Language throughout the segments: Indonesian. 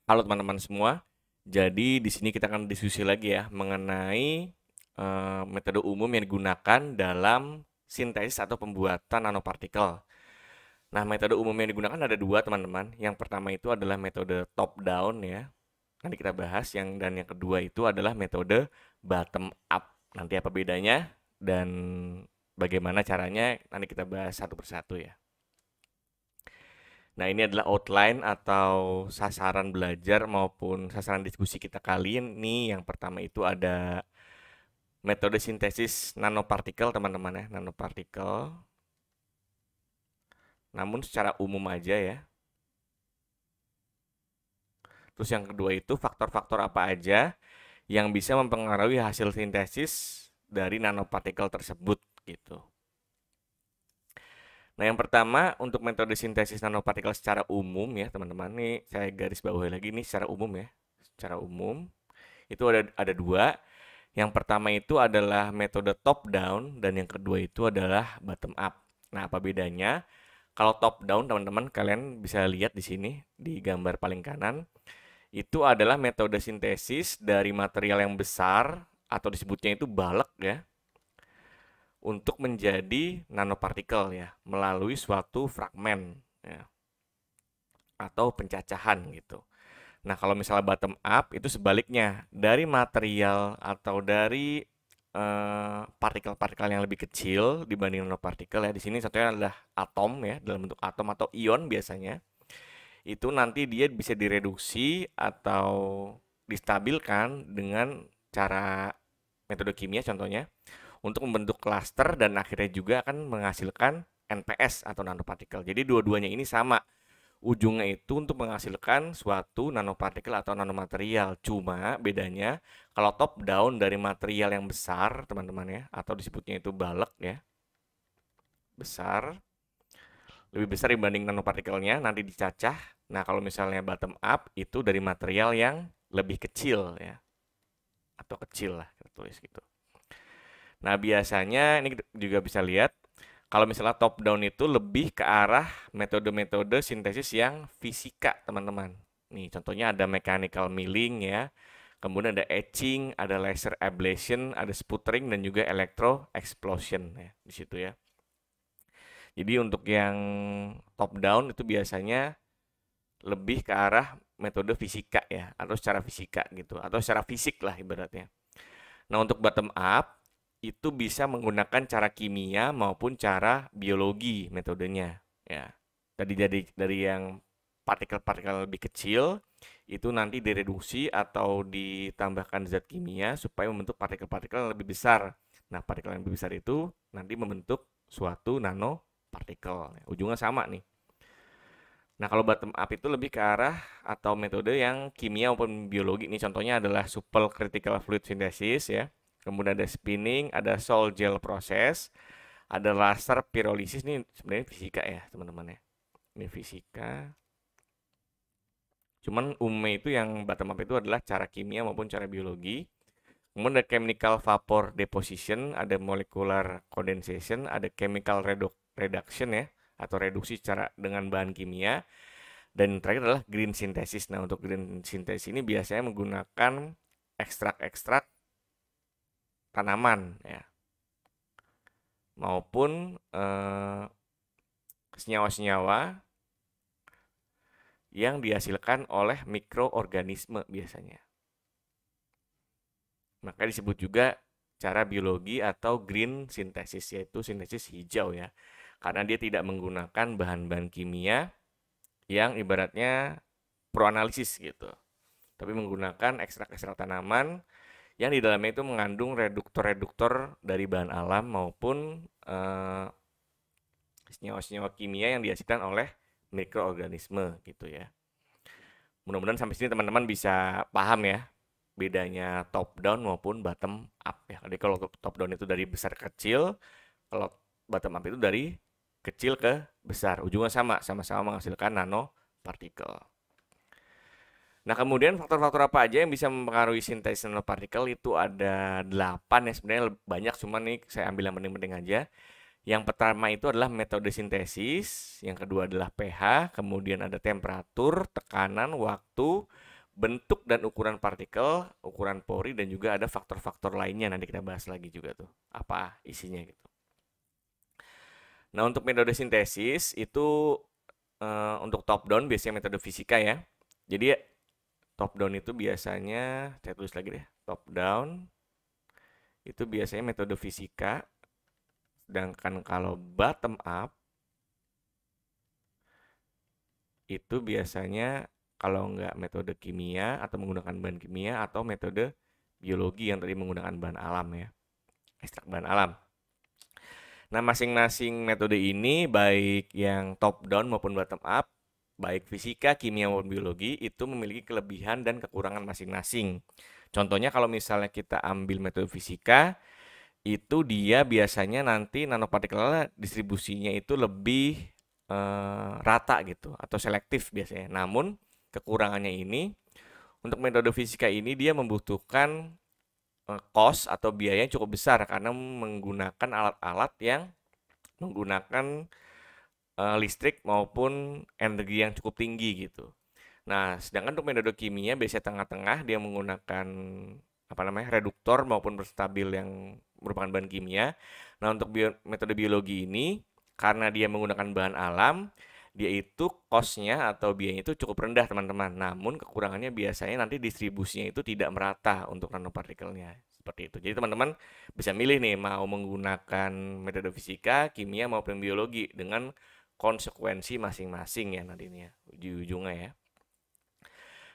Halo teman-teman semua. Jadi di sini kita akan diskusi lagi ya mengenai metode umum yang digunakan dalam sintesis atau pembuatan nanopartikel. Nah, metode umum yang digunakan ada dua teman-teman. Yang pertama itu adalah metode top down ya. Nanti kita bahas dan yang kedua itu adalah metode bottom up. Nanti apa bedanya dan bagaimana caranya nanti kita bahas satu persatu ya. Nah, ini adalah outline atau sasaran belajar maupun sasaran diskusi kita kali ini. Yang pertama itu ada metode sintesis nanopartikel, teman-teman ya, nanopartikel. Namun secara umum aja ya. Terus yang kedua itu faktor-faktor apa aja yang bisa mempengaruhi hasil sintesis dari nanopartikel tersebut gitu. Nah, yang pertama untuk metode sintesis nanopartikel secara umum ya, teman-teman. Nih saya garis bawahi lagi nih secara umum ya. Secara umum itu ada dua. Yang pertama itu adalah metode top down dan yang kedua itu adalah bottom up. Nah, apa bedanya? Kalau top down, teman-teman, kalian bisa lihat di sini di gambar paling kanan, itu adalah metode sintesis dari material yang besar atau disebutnya itu bulk ya, untuk menjadi nanopartikel ya, melalui suatu fragmen ya, atau pencacahan gitu. Nah, kalau misalnya bottom up itu sebaliknya, dari material atau dari partikel-partikel yang lebih kecil dibanding nanopartikel ya. Di sini contohnya adalah atom ya, dalam bentuk atom atau ion biasanya. Itu nanti dia bisa direduksi atau distabilkan dengan cara metode kimia contohnya untuk membentuk klaster dan akhirnya juga akan menghasilkan NPS atau nanopartikel. Jadi dua-duanya ini sama, ujungnya itu untuk menghasilkan suatu nanopartikel atau nanomaterial. Cuma bedanya kalau top down dari material yang besar, teman-teman ya, atau disebutnya itu bulk ya, besar, lebih besar dibanding nanopartikelnya, nanti dicacah. Nah, kalau misalnya bottom up itu dari material yang lebih kecil ya, atau kecil lah kita tulis gitu. Nah, biasanya ini juga bisa lihat kalau misalnya top down itu lebih ke arah metode-metode sintesis yang fisika, teman-teman. Nih, contohnya ada mechanical milling ya. Kemudian ada etching, ada laser ablation, ada sputtering dan juga electro explosion ya di situ ya. Jadi untuk yang top down itu biasanya lebih ke arah metode fisika ya, atau secara fisika gitu, atau secara fisik lah ibaratnya. Nah, untuk bottom up itu bisa menggunakan cara kimia maupun cara biologi metodenya ya. Tadi dari yang partikel-partikel lebih kecil itu nanti direduksi atau ditambahkan zat kimia supaya membentuk partikel-partikel yang lebih besar. Nah, partikel yang lebih besar itu nanti membentuk suatu nanopartikel. Ujungnya sama nih. Nah, kalau bottom up itu lebih ke arah atau metode yang kimia maupun biologi. Ini contohnya adalah supple critical fluid synthesis ya. Kemudian ada spinning, ada sol gel proses, ada laser pyrolysis. Ini sebenarnya fisika ya, teman-teman ya. Ini fisika. Cuman umumnya itu yang bottom up itu adalah cara kimia maupun cara biologi. Kemudian ada chemical vapor deposition, ada molecular condensation, ada chemical reduction ya, atau reduksi secara dengan bahan kimia. Dan terakhir adalah green synthesis. Nah, untuk green synthesis ini biasanya menggunakan ekstrak-ekstrak tanaman ya, maupun senyawa-senyawa yang dihasilkan oleh mikroorganisme biasanya. Maka disebut juga cara biologi atau green synthesis, yaitu sintesis hijau ya. Karena dia tidak menggunakan bahan-bahan kimia yang ibaratnya proanalisis gitu. Tapi menggunakan ekstrak-ekstrak tanaman yang di dalamnya itu mengandung reduktor-reduktor dari bahan alam maupun senyawa-senyawa kimia yang dihasilkan oleh mikroorganisme gitu ya. Mudah-mudahan sampai sini teman-teman bisa paham ya bedanya top down maupun bottom up ya. Jadi kalau top down itu dari besar ke kecil, kalau bottom up itu dari kecil ke besar. Ujungnya sama-sama menghasilkan nanopartikel. Nah, kemudian faktor-faktor apa aja yang bisa mempengaruhi sintesis nanopartikel itu ada 8 ya, sebenarnya banyak, cuman nih saya ambil yang penting-penting aja. Yang pertama itu adalah metode sintesis, yang kedua adalah pH, kemudian ada temperatur, tekanan, waktu, bentuk dan ukuran partikel, ukuran pori, dan juga ada faktor-faktor lainnya. Nanti kita bahas lagi juga tuh, apa isinya gitu. Nah, untuk metode sintesis itu untuk top down biasanya metode fisika ya. Jadi top down itu biasanya, saya tulis lagi deh, top down itu biasanya metode fisika. Sedangkan kalau bottom up itu biasanya kalau nggak metode kimia atau menggunakan bahan kimia atau metode biologi yang tadi menggunakan bahan alam ya, ekstrak bahan alam. Nah, masing-masing metode ini baik yang top down maupun bottom up, baik fisika, kimia maupun biologi itu memiliki kelebihan dan kekurangan masing-masing. Contohnya kalau misalnya kita ambil metode fisika, itu dia biasanya nanti nanopartikelnya distribusinya itu lebih rata gitu atau selektif biasanya. Namun kekurangannya ini untuk metode fisika ini dia membutuhkan cost atau biaya yang cukup besar karena menggunakan alat-alat yang menggunakan listrik maupun energi yang cukup tinggi gitu. Nah, sedangkan untuk metode kimia biasanya tengah-tengah dia menggunakan reduktor maupun berstabil yang merupakan bahan kimia. Nah, untuk metode biologi ini karena dia menggunakan bahan alam, dia itu cost-nya atau biayanya itu cukup rendah teman-teman. Namun kekurangannya biasanya nanti distribusinya itu tidak merata untuk nanopartikelnya. Seperti itu. Jadi teman-teman bisa milih nih mau menggunakan metode fisika, kimia maupun biologi dengan konsekuensi masing-masing ya nantinya ujung-ujungnya ya.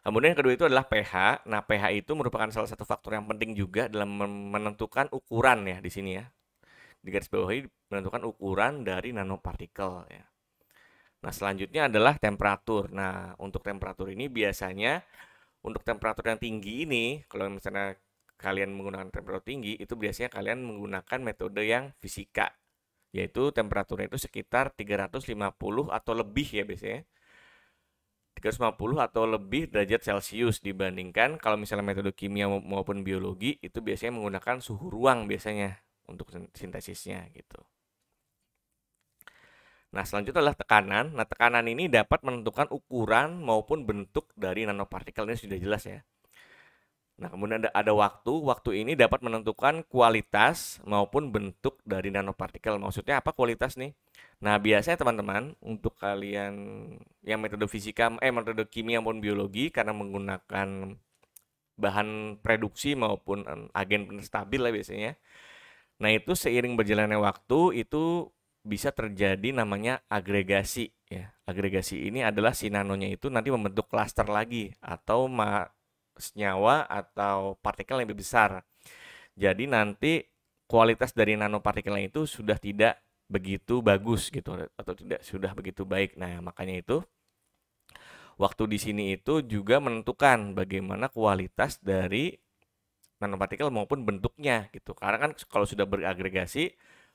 Kemudian yang kedua itu adalah pH. Nah, pH itu merupakan salah satu faktor yang penting juga dalam menentukan ukuran ya di sini ya. Di garis bawahi menentukan ukuran dari nanopartikel ya. Nah, selanjutnya adalah temperatur. Nah, untuk temperatur ini biasanya untuk temperatur yang tinggi ini, kalau misalnya kalian menggunakan temperatur tinggi, itu biasanya kalian menggunakan metode yang fisika. Yaitu temperaturnya itu sekitar 350 atau lebih ya biasanya. 350 atau lebih derajat Celcius dibandingkan kalau misalnya metode kimia maupun biologi itu biasanya menggunakan suhu ruang biasanya untuk sintesisnya gitu. Nah, selanjutnya adalah tekanan. Nah, tekanan ini dapat menentukan ukuran maupun bentuk dari nanopartikel, ini sudah jelas ya. Nah, kemudian ada waktu. Waktu ini dapat menentukan kualitas maupun bentuk dari nanopartikel. Maksudnya apa kualitas nih? Nah, biasanya teman-teman untuk kalian yang metode fisika, metode kimia maupun biologi karena menggunakan bahan reduksi maupun agen penstabil lah biasanya. Nah, itu seiring berjalannya waktu itu bisa terjadi namanya agregasi ya. Agregasi ini adalah si nanonya itu nanti membentuk klaster lagi atau senyawa atau partikel yang lebih besar. Jadi nanti kualitas dari nanopartikelnya itu sudah tidak begitu bagus gitu atau tidak sudah begitu baik. Nah, makanya itu waktu di sini itu juga menentukan bagaimana kualitas dari nanopartikel maupun bentuknya gitu. Karena kan kalau sudah beragregasi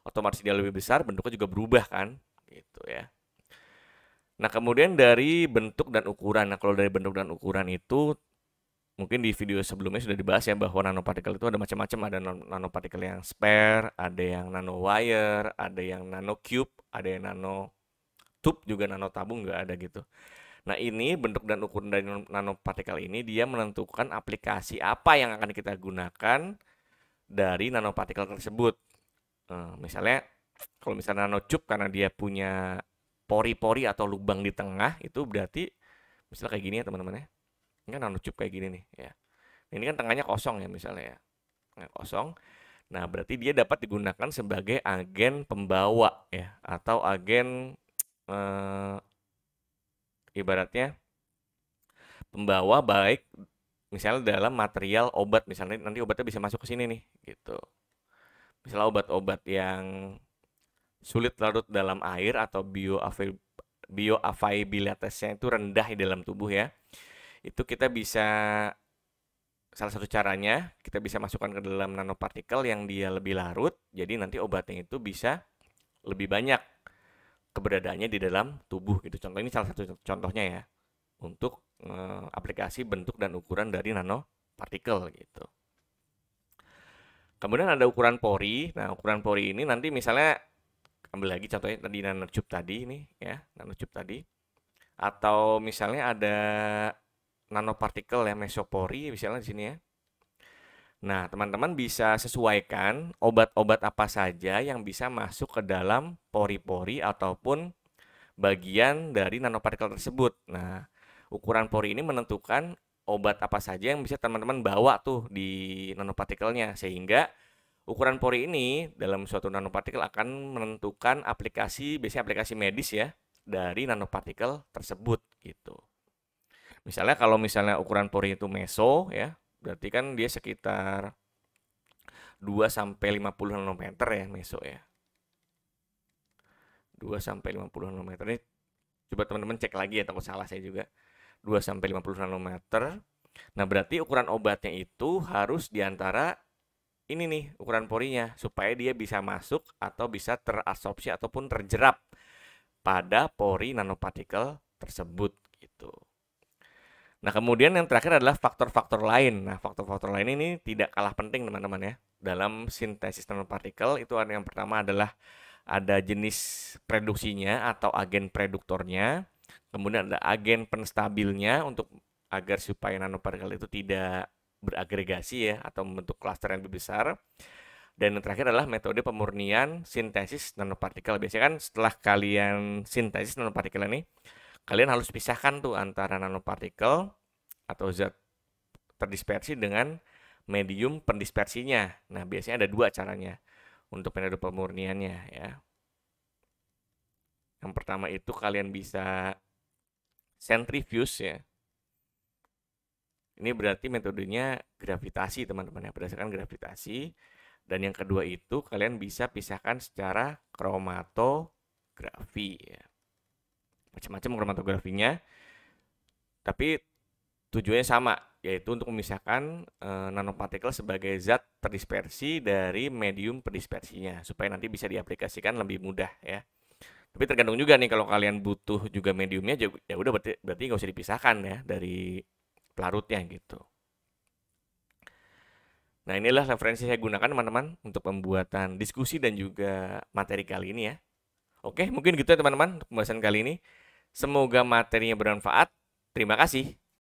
otomatis dia lebih besar, bentuknya juga berubah kan, gitu ya. Nah, kemudian dari bentuk dan ukuran. Nah, kalau dari bentuk dan ukuran itu mungkin di video sebelumnya sudah dibahas ya bahwa nanopartikel itu ada macam-macam, ada nanopartikel yang spare, ada yang nanowire, ada yang nanocube, ada yang nanotube, juga nanotabung juga ada gitu. Nah, ini bentuk dan ukuran dari nanopartikel ini dia menentukan aplikasi apa yang akan kita gunakan dari nanopartikel tersebut. Misalnya kalau misalnya nanotube karena dia punya pori-pori atau lubang di tengah, itu berarti misalnya kayak gini ya teman-teman ya. Ini kan nanotube kayak gini nih ya. Ini kan tengahnya kosong ya misalnya ya. Nah, kosong. Nah, berarti dia dapat digunakan sebagai agen pembawa ya atau agen ibaratnya pembawa baik misalnya dalam material obat, misalnya nanti obatnya bisa masuk ke sini nih gitu. Misalnya obat-obat yang sulit larut dalam air atau bioavailabilitasnya itu rendah di dalam tubuh ya. Itu kita bisa, salah satu caranya kita bisa masukkan ke dalam nanopartikel yang dia lebih larut. Jadi nanti obatnya itu bisa lebih banyak keberadaannya di dalam tubuh gitu. Contoh ini salah satu contohnya ya untuk aplikasi bentuk dan ukuran dari nanopartikel gitu. Kemudian ada ukuran pori. Nah, ukuran pori ini nanti misalnya ambil lagi contohnya tadi nanotube tadi ini ya, nanotube tadi. Atau misalnya ada nanopartikel ya, mesopori misalnya di sini ya. Nah, teman-teman bisa sesuaikan obat-obat apa saja yang bisa masuk ke dalam pori-pori ataupun bagian dari nanopartikel tersebut. Nah, ukuran pori ini menentukan obat apa saja yang bisa teman-teman bawa tuh di nanopartikelnya, sehingga ukuran pori ini dalam suatu nanopartikel akan menentukan biasanya aplikasi medis ya, dari nanopartikel tersebut gitu. Misalnya kalau misalnya ukuran pori itu meso ya, berarti kan dia sekitar 2 sampai 50 nanometer ya meso ya. 2 sampai 50 nanometer ini coba teman-teman cek lagi ya, takut salah saya juga. 2 sampai 50 nanometer. Nah, berarti ukuran obatnya itu harus diantara ini nih ukuran porinya supaya dia bisa masuk atau bisa terabsorpsi ataupun terjerap pada pori nanopartikel tersebut gitu. Nah, kemudian yang terakhir adalah faktor-faktor lain. Nah, faktor-faktor lain ini tidak kalah penting teman-teman ya. Dalam sintesis nanopartikel itu ada yang pertama adalah ada jenis produksinya atau agen preduktornya. Kemudian ada agen penstabilnya untuk agar supaya nanopartikel itu tidak beragregasi ya atau membentuk klaster yang lebih besar. Dan yang terakhir adalah metode pemurnian sintesis nanopartikel. Biasanya kan setelah kalian sintesis nanopartikel ini, kalian harus pisahkan tuh antara nanopartikel atau zat terdispersi dengan medium pendispersinya. Nah, biasanya ada dua caranya untuk metode pemurniannya ya. Yang pertama itu kalian bisa centrifuge ya. Ini berarti metodenya gravitasi teman-teman ya, berdasarkan gravitasi. Dan yang kedua itu kalian bisa pisahkan secara kromatografi ya. Macam-macam kromatografinya. Tapi tujuannya sama, yaitu untuk memisahkan nanopartikel sebagai zat terdispersi dari medium pendispersinya supaya nanti bisa diaplikasikan lebih mudah ya. Tapi tergantung juga nih, kalau kalian butuh juga mediumnya ya udah berarti nggak usah dipisahkan ya dari pelarutnya gitu. Nah, inilah referensi saya gunakan teman-teman untuk pembuatan diskusi dan juga materi kali ini ya. Oke, mungkin gitu ya teman-teman untuk pembahasan kali ini. Semoga materinya bermanfaat. Terima kasih.